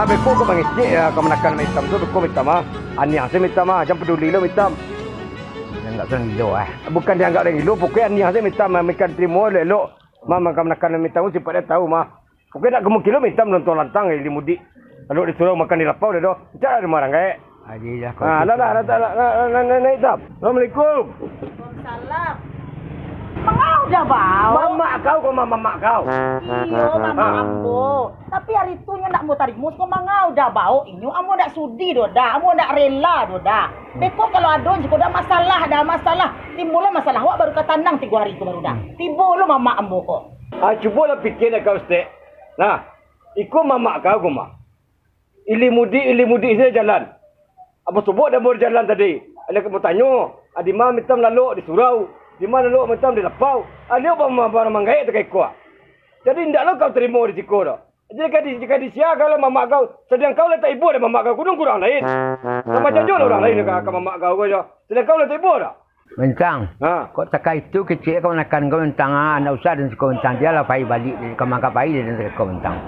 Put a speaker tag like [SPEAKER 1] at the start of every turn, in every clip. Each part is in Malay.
[SPEAKER 1] beko ko mangisi kau menakan hitam tu beko hitam ah. Aniang saya hitam ah, jangan peduli lo hitam.
[SPEAKER 2] Enggak orang gilo
[SPEAKER 1] Bukan dianggap orang gilo, pokoknya aniang saya hitam mereka terima elok. Mama kau menakan hitam tu siapa dia tahu mah. Pokoknya nak gemuk kilo hitam nonton lantang di mudik. Kalau disuruh makan di lapau dia doh. Cara ada marang kae.
[SPEAKER 2] Adi dah kau.
[SPEAKER 1] Nah, hitam. Assalamualaikum.
[SPEAKER 3] Salam. Mengau dah bau.
[SPEAKER 1] Mama kau kau mama kau.
[SPEAKER 3] Iyo mama ambo. Tapi hari tu nya nak mau tarik mus kau mengau dah bau. Inyo ambo nak sudi do dah. Ambo nak rela do dah. Beko kalau adon jiko dah masalah. Timbul masalah awak baru katanang 3 hari tu baru dah. Timbul mama ambo kok.
[SPEAKER 1] Cubalah fikir kau stek. Nah, ikut mama kau mah. Ili mudi saya jalan. Apa sebut dah baru jalan tadi. Ada kamu tanya, di mana mitam lalu di surau, di mana lalu mitam di lapau. Ada apa barang manggai tak ikut. Jadi ndaklah kau terima risiko dah. Jadi jika disia kalau mama kau sedang kau letak ibu dan mama kau kurang lain. Sama saja orang lain ke mama kau aja. Sedang kau letak ibu dah.
[SPEAKER 2] Mentang. Kau tak itu kecil kau menakan kau mentang anak usah dan kau mentang dia lah pai balik kau makan pai dan kau mentang.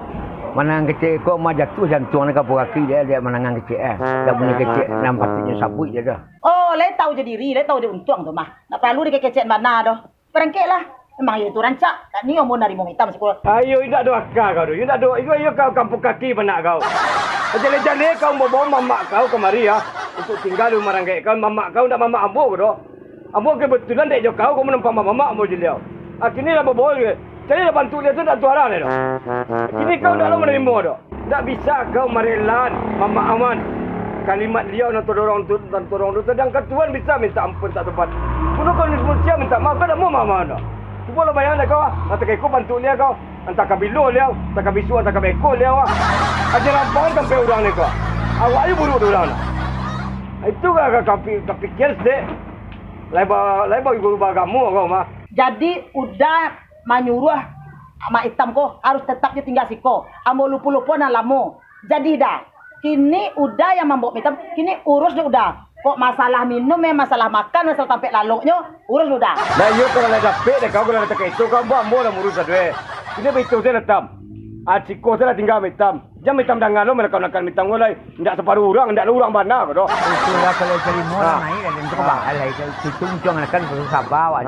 [SPEAKER 2] Manang kecil kau mah jatuh jantung nak kau kaki dia manangan kecil dah punya kecil nampaknya sabut je dah.
[SPEAKER 3] Oh, le tahu je diri, le tahu dia untung tu mah. Nak perlu dia kecek mana dah. Perangketlah. Memang itu rancak. Tak ni omong dari mau hitam sekolah.
[SPEAKER 1] Ayo indak do akal kau tu. Indak do iyo kau kampung kaki benak kau. Jale-jale kau bawa mama kau kemari ya untuk tinggal di Marangkai kau. Mama kau ndak mama ambo tu. Ambo kebetulan dek jo kau menempah mama ambo jeliau. Kini lah bawa dia. Jadi lah bantu dia tu tak tuaran dia. Kini kau ndak lo menerima tu. Tak bisa kau merelan mama aman. Kalimat dia nak tolong tu dan tolong tu. Sedangkan Tuhan bisa minta ampun tak tepat. Kuno kau ni manusia minta maaf kan mau mama dah. Cuba lo bayang kau nanti kau bantu dia kau. Entah kabilo dia, entah kabisu, entah kabeko dia. Ajar lampauan sampai orang ni kau. Awak aja buruk tu orang. Itu kau fikir dek. Lebar guru bagamu kau mah.
[SPEAKER 3] Jadi udah menyuruh mak hitam ko harus tetap dia tinggal siko. Amo lupa-lupa na lamo. Jadi dah. Kini udah yang mambok hitam, kini urus dia udah. Kok masalah minum masalah makan, masalah tampek laloknya, urus udah.
[SPEAKER 1] Nah, yo kalau ada tampek dah kau kalau ada itu kau ambo dah urus dah. Ini betul saya letam. Ciko saya tinggal hitam. Jam hitam dah ngalo mereka nak hitam mulai. Tidak separuh orang, tidak orang mana kau.
[SPEAKER 2] Itulah kalau cari murah naik dan untuk bakal itu tuncung akan berusaha awak.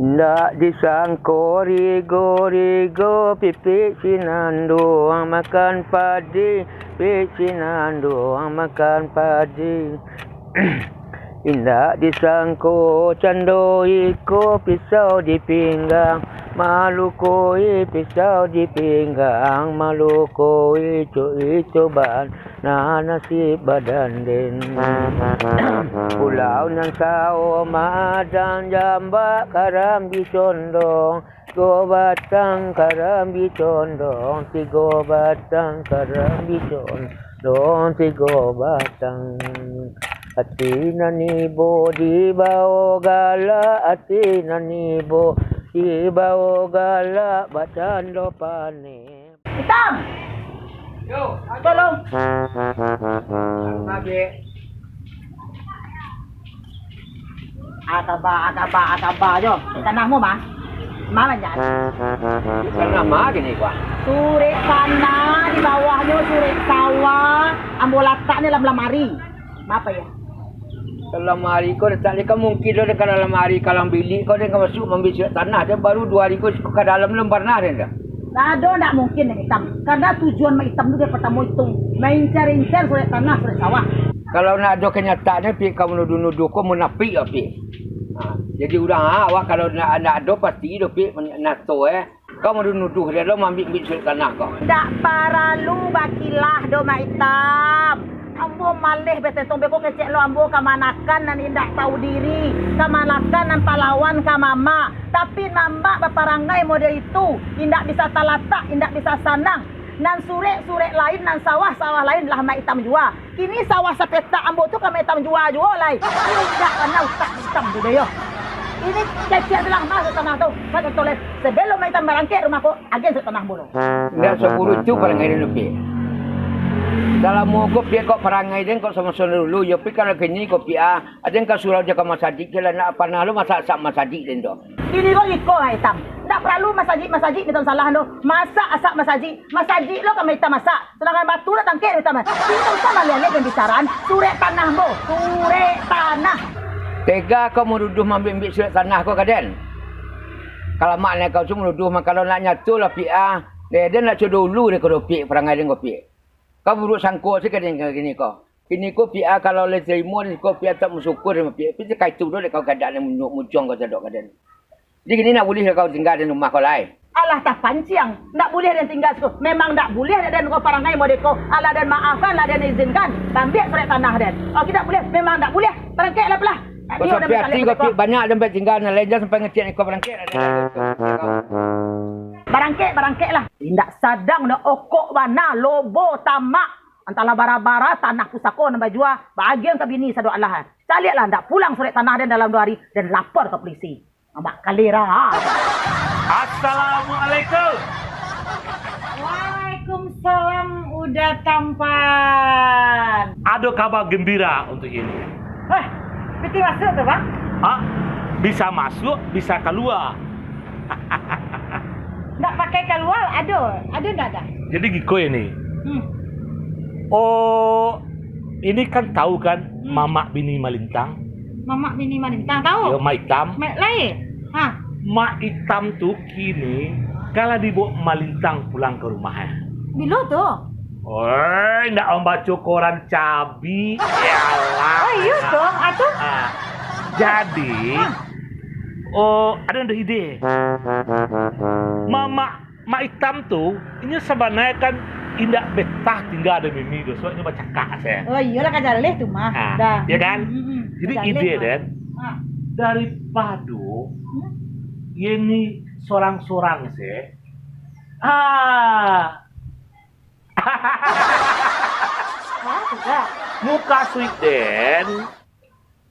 [SPEAKER 2] Ndak disangko rigo pipi sinando makan padi pipi sinando makan padi. Indak disangko cando iko pisau di pinggang malukoi pisau di pinggang malukoi itu ban nah nasi badan den pulau nan sao madang jambak karambi condong go batang karambi condong tigo batang karambi condong tigo batang hati nanibo di bawah gala hati nanibo di bawah gala bacando pane.
[SPEAKER 3] Hitam.
[SPEAKER 1] Yo,
[SPEAKER 3] Tolong.
[SPEAKER 1] Mage.
[SPEAKER 3] Akaba jo. Tanahmu mah. Mana nya?
[SPEAKER 2] Tanah mah gini gua.
[SPEAKER 3] Sure sana di bawahnya sure sawah. Ambo letaknya dalam lemari. Apa ya?
[SPEAKER 2] Dalam lemari kau tak ada mungkin dah dekat dalam lemari kalau bilik kau dah masuk membisik tanah dia baru 2 hari kau ke dalam lembar nah dah.
[SPEAKER 3] Nado tak mungkin yang hitam. Karena tujuan mak hitam tu dia pertama itu mencar-incar sore tanah sore sawah.
[SPEAKER 2] Kalau nak ada kenyataannya pi kamu nuduh-nuduh kau munafik ya pi. Jadi udah awak kalau nak ada pasti do pi nato kau nuduh dia lo ambil sore tanah kau.
[SPEAKER 3] Tak paralu bakilah do mak hitam. Ambo malih betentong beko kecek lo ambo kamanakan dan indak tahu diri. Kamanakan dan pahlawan kamama. Tapi nambak baparangai model itu. Indak bisa talatak, indak bisa sanang. Nan surek lain, nan sawah lain lah mak hitam jua. Kini sawah sepeta ambo tu kami hitam jua lai. Ini indak kena ustaz hitam tu dia yo. Ini kecek selang masuk tanah tu. Saya toleh sebelum mak hitam barangkit rumahku, agen setanah bulu.
[SPEAKER 2] Ndak seburu tu parangai dia lebih. Dalam mogok dia kok perangai dia kok sama dulu ya pi kalau gini kok ada yang surau dia ke masadik dia nak panah lu masak masadik dia tu.
[SPEAKER 3] Ini kok iko hitam. Tak perlu masajid minta salah tu. Masak asak masajid lo kami kita masak. Sedangkan batu lo tangkit kita masak. Kita usah malihat pembicaraan surat tanah bo. Surat tanah.
[SPEAKER 2] Tega kau menuduh ambil surat tanah kau kaden. Kalau maknya kau cuma menuduh, kalau nak nyatu lah pia. Dia nak coba dulu dia kau pik perangai dia kau pik. Kau buruk sangko sih kaden gini kau. Ini kau pia kalau le terima ni kau pia tak bersyukur dengan pia. Tapi kai tu dah kau kadang yang muncung kau sedok kaden. Jadi gini nak boleh kau tinggal di rumah kau lain.
[SPEAKER 3] Allah tak pancing. Tak boleh dan tinggal situ. Memang tak boleh dan kau perangai modeko. Allah dan maafkan, Allah dan izinkan. Ambil surat tanah dan. Oh kita boleh. Memang tak boleh. Perangkai lah pelah.
[SPEAKER 2] Kau sampai hati kau pik banyak sampai tinggal nak lejar sampai ngecek kau perangkai.
[SPEAKER 3] Barangkek lah. Tidak sadang nak okok mana lobo tamak. Antara bara-bara tanah pusako nak jual. Bahagian ke bini sadok Allah. Calik lah tak pulang surat tanah dan dalam 2 hari. Dan lapor ke polisi. Abang kalira.
[SPEAKER 4] Assalamualaikum.
[SPEAKER 3] Waalaikumsalam udah tampan.
[SPEAKER 4] Ada kabar gembira untuk ini.
[SPEAKER 3] Peti masuk tu bang?
[SPEAKER 4] Bisa masuk, bisa keluar.
[SPEAKER 3] Tak pakai keluar ada tak ada?
[SPEAKER 4] Jadi giko ini. Oh, ini kan tahu kan Mamak bini Malintang?
[SPEAKER 3] Mamak bini Malintang tahu?
[SPEAKER 4] Ya, Mak Hitam.
[SPEAKER 3] Mak lain?
[SPEAKER 4] Mak Hitam tu kini kalau dibawa Malintang pulang ke rumahnya.
[SPEAKER 3] Bila tu?
[SPEAKER 4] Oh, ndak membaca koran cabi. Yalah.
[SPEAKER 3] Oh, iya dong. Atuh?
[SPEAKER 4] Jadi, ada ide. Mak Hitam tu, ini sebenarnya kan indak betah tinggal di Mimi tu. Soalnya baca kak saya.
[SPEAKER 3] Oh, iyalah kan jalan tu mah. Dah.
[SPEAKER 4] Ya kan? Jadi ide dan daripada ini sorang-sorang sih.
[SPEAKER 3] Tidak.
[SPEAKER 4] Muka sweet den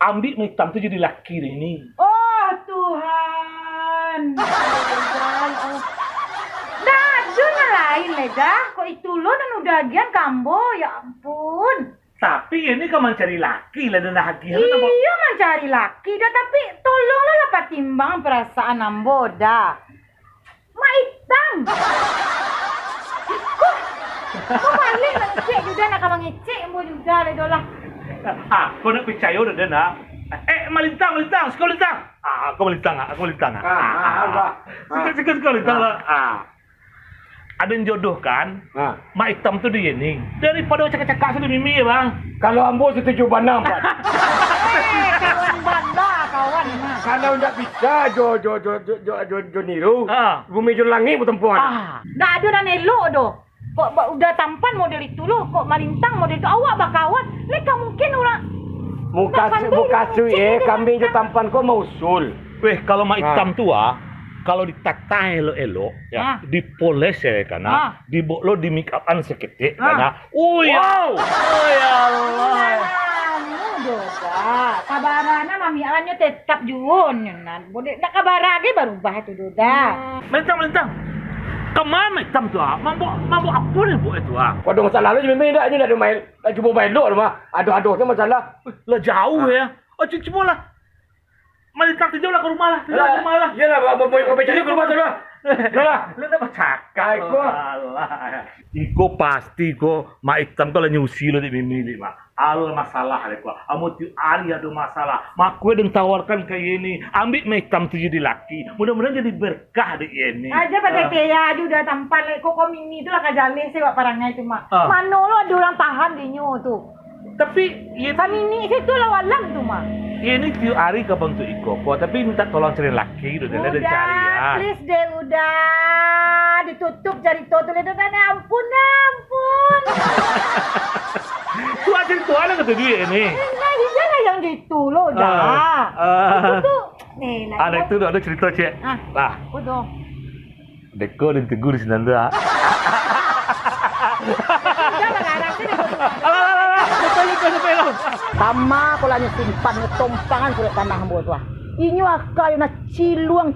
[SPEAKER 4] ambil Mak Hitam tu jadi laki ini.
[SPEAKER 3] Oh, Tuhan. Dah, dunia lain lega. Kok itu lo dan udah gian kambo, ya ampun.
[SPEAKER 4] Tapi ini kan mencari laki lah dan laki.
[SPEAKER 3] Iya mencari laki dah, tapi tolonglah lah patimbang perasaan ambo dah. Mak Hitam. Kau balik nak ngecek juga nak kamu ngecek ambo juga lah dolah.
[SPEAKER 4] Kau nak percaya dah dan Malintang, sekolah Malintang. Kau Malintang. Sekolah Malintang lah. Ada yang jodoh kan? Mak Hitam tu dia ni. Daripada cakap-cakap sudah Mimi ya bang.
[SPEAKER 1] Kalau ambo setuju banam Pak.
[SPEAKER 3] Kawan banda, kawan mah.
[SPEAKER 1] Kalau tak bisa jo niru. Bumi jo langit perempuan.
[SPEAKER 3] Dah ada dan elok doh. Kok udah tampan model itu lo, kok Malintang model itu awak bakawat. Leka mungkin orang
[SPEAKER 1] Muka kambing je tampan kau mau usul.
[SPEAKER 4] Weh, kalau Mak Hitam tu kalau ditatai elok-elok ya, dipoles ya kan, lo di make upan seketik kan. Wow. Oh ya Allah.
[SPEAKER 3] Doda, kabarana mami anyo tetap juon nan. Boleh nak kabar lagi baru bah tu doda.
[SPEAKER 4] Malintang. Kemana Mak Hitam tu mambo apa ni buat itu
[SPEAKER 1] Kau ada masalah lu memang dah ada main, cuba main dok rumah. Aduh tu masalah.
[SPEAKER 4] Lah jauh ya. Cuma lah. Malintang tu jauh lah ke rumah lah.
[SPEAKER 1] Yalah, kau pergi ke rumah tu lah.
[SPEAKER 4] Lu tak bercakap. Iko pasti Mak Hitam tu lah nyusi lo di Mimi ni mak. Ada masalah deh kau. Amu tu hari ada masalah. Mak kue dan tawarkan kayak ini. Ambil Mak Hitam tu jadi laki. Mudah-mudahan jadi berkah deh ini.
[SPEAKER 3] Aja pada kaya aja udah tampan lek kok Mimi tu lah kajalin sih wak parangai tu mak. Mana lo ada orang tahan di nyo tu.
[SPEAKER 4] Tapi
[SPEAKER 3] Mimi situ lah walam tu mak.
[SPEAKER 4] Ini tiap hari ke bantu Iko kok. Tapi minta tolong cari laki. Udah cari ya.
[SPEAKER 3] Please deh udah. Ditutup jari tu lihat ampun.
[SPEAKER 4] Tua cari tua lah kata dia ni.
[SPEAKER 3] Nah, dia lah yang gitu loh dah. Itu tuh.
[SPEAKER 4] Ada itu ada cerita cik. Lah.
[SPEAKER 3] Betul.
[SPEAKER 4] Deko dan tegur di sana dah.
[SPEAKER 3] Jangan garang sini.
[SPEAKER 4] Sampai lo.
[SPEAKER 3] Sama kalau hanya simpan ngetompangan surat tanah ambo tu. Inyo akayo na ciluang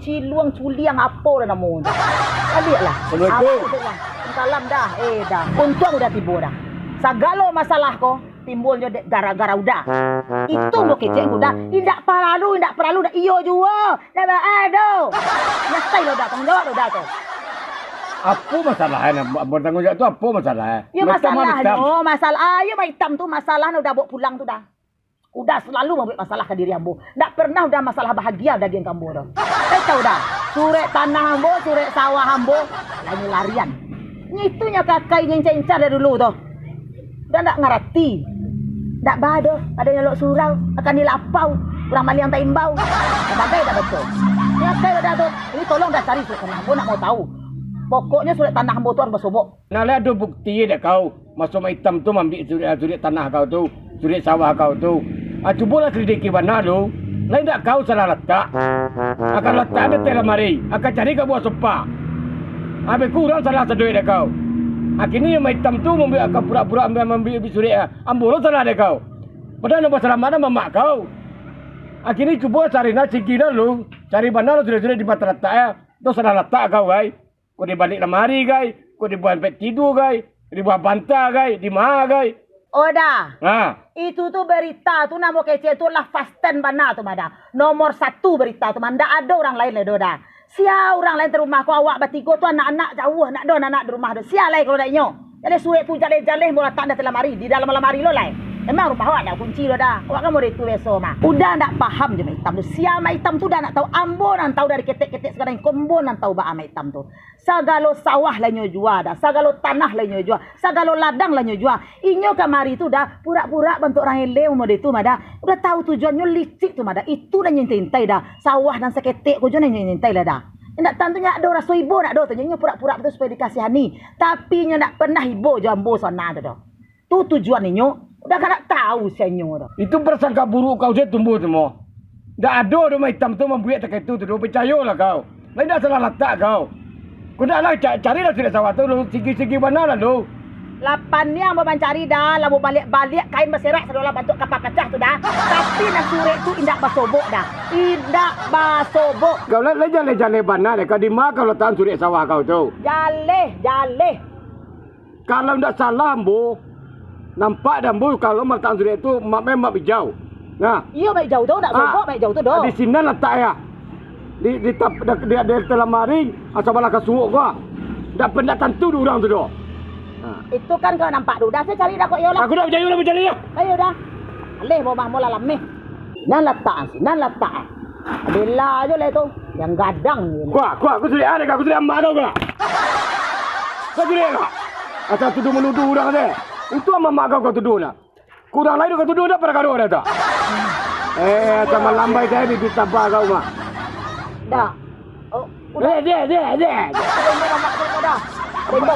[SPEAKER 3] culiang apa dah namo. Aliklah.
[SPEAKER 1] Assalamualaikum.
[SPEAKER 3] Salam dah. Dah. Untung udah tiba dah. Sagalo masalah ko, timbulnya gara-gara udah. Itu mau kecek udah. Tidak perlu dah iyo juga. Dah ada. Nyesai lo dah tanggung jawab lo dah tu.
[SPEAKER 1] Apa masalahnya? Bertanggung jawab tu apa masalahnya?
[SPEAKER 3] Ya masalah ayo mai hitam tu masalah udah bawa pulang tu dah. Udah selalu membuat masalah ke diri ambo. Tak pernah udah masalah bahagia dah geng ambo dah. Tahu dah. Surek tanah ambo, surek sawah ambo, lain larian. Itunya kakak yang cencar dari dulu tu. Dah tak ngerti. Tak bado, ada yang lok surau akan dilapau, kurang mali yang tak imbau. Sebagai tak betul. Ya kayak dah tu. Ini tolong dah cari surek tanah ambo nak mau tahu. Pokoknya surek tanah ambo tu harus bersobok.
[SPEAKER 1] Nah, ada bukti dah kau. Masuk mai hitam tu ambil surek tanah kau tu, surek sawah kau tu. Cubalah selidiki mana lu. Lain tak kau salah letak. Akan letak ada dalam mari. Akan cari kau buah sepak. Habis kurang salah seduit dah kau. Akhirnya yang hitam tu akan pura-pura ambil surek. Ambil salah dah kau. Padahal nombor salah mana mamak kau. Akhirnya cuba cari nak cikir lu. Cari mana lu sudah di mata letak ya. Tu salah letak kau guys. Kau di balik lemari guys. Kau di buat bed tidur guys. Di buat bantal guys. Di mana guys.
[SPEAKER 3] Oh dah.
[SPEAKER 1] Ha.
[SPEAKER 3] Itu tu berita tu nama kecil tu lah fasten mana tu mada. Nomor 1 berita tu manda ada orang lain le dah. Sia orang lain di rumah kau awak bertiga tu anak-anak jauh nak ada anak di rumah tu. Sia lain kalau dak nyo. Jadi surat tu jaleh-jaleh bola tak ada dalam lemari di dalam lemari lo lain. Memang rumah awak dah kunci lo dah. Awak kan mau itu besok mah. Udah nak faham je mai hitam tu. Sia mai hitam tu dah nak tahu ambo nan tahu dari ketek-ketek sekarang kombo nan tahu ba mai hitam tu. Sagalo sawah lah nyo jual dah. Sagalo tanah lah nyo jual. Sagalo ladang lah nyo jual. Inyo kamari tu dah pura-pura bentuk orang eleu mo itu mah dah. Udah tahu tujuannya licik tu mah dah. Itu dah nyentai dah. Sawah dan seketek ko jo nyentai lah dah. Nak tentunya ada rasa ibu nak do tu nyo pura-pura betul supaya dikasihani. Tapi nyo nak pernah ibu jambo sana tu dah. Tu tujuan nyo. Udah kan nak tahu senyo dah.
[SPEAKER 1] Itu persangka buruk kau je tumbuh semua. Dah ada rumah hitam tu membuat tak itu tu. Percayalah kau. Lain dah salah letak kau. Kau dah lah carilah sudah sawah tu. Segi-segi mana lah lu.
[SPEAKER 3] Lapan ni yang mau mencari dah. Lah mau balik-balik kain berserak sedolah bentuk kapal pecah tu dah. Tapi nak surek tu indak basobok dah. Indak basobok.
[SPEAKER 1] Kau lain jale-jale mana deh. Kau di mana kau letak surek sawah kau tu.
[SPEAKER 3] Jaleh.
[SPEAKER 1] Kalau ndak salah ambo. Nampak dah ambo kalau meletak surek tu memang hijau. Nah.
[SPEAKER 3] Iya baik jauh tu. Tak sobok baik jauh tu dah.
[SPEAKER 1] Di sini letak ya. Di dalam mari asal bala kasuuk gua. Dak pendak tentu orang tu dah.
[SPEAKER 3] Itu kan kau nampak tu. Dah saya cari dah kok yo lah.
[SPEAKER 1] Aku dah berjaya berjaya ya.
[SPEAKER 3] Ayo dah. Alih bawa mula lameh. Nan letak. Bela aja lah tu. Yang gadang ni.
[SPEAKER 1] Kuah, aku sudah ada, aku sudah amak kau kena. Kau sudah tak? Asal tuduh menuduh orang ada. Itu amak kau tuduh nak. Kurang lain kau tuduh dah pada kau ada tak? Sama lambai saya bibit tabah kau mah.
[SPEAKER 3] Dah. Oh, udah. Dia. Rembo.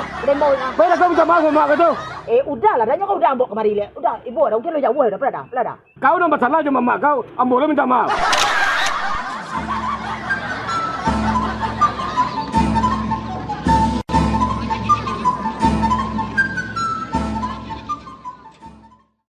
[SPEAKER 1] Baiklah kau minta maaf mak kau tu.
[SPEAKER 3] Udahlah, dah kau udah ambok kemari le. Udah, ibu dah mungkin lo jauh dah, dah.
[SPEAKER 1] Kau dah masalah cuma mak kau, ambo lo minta maaf.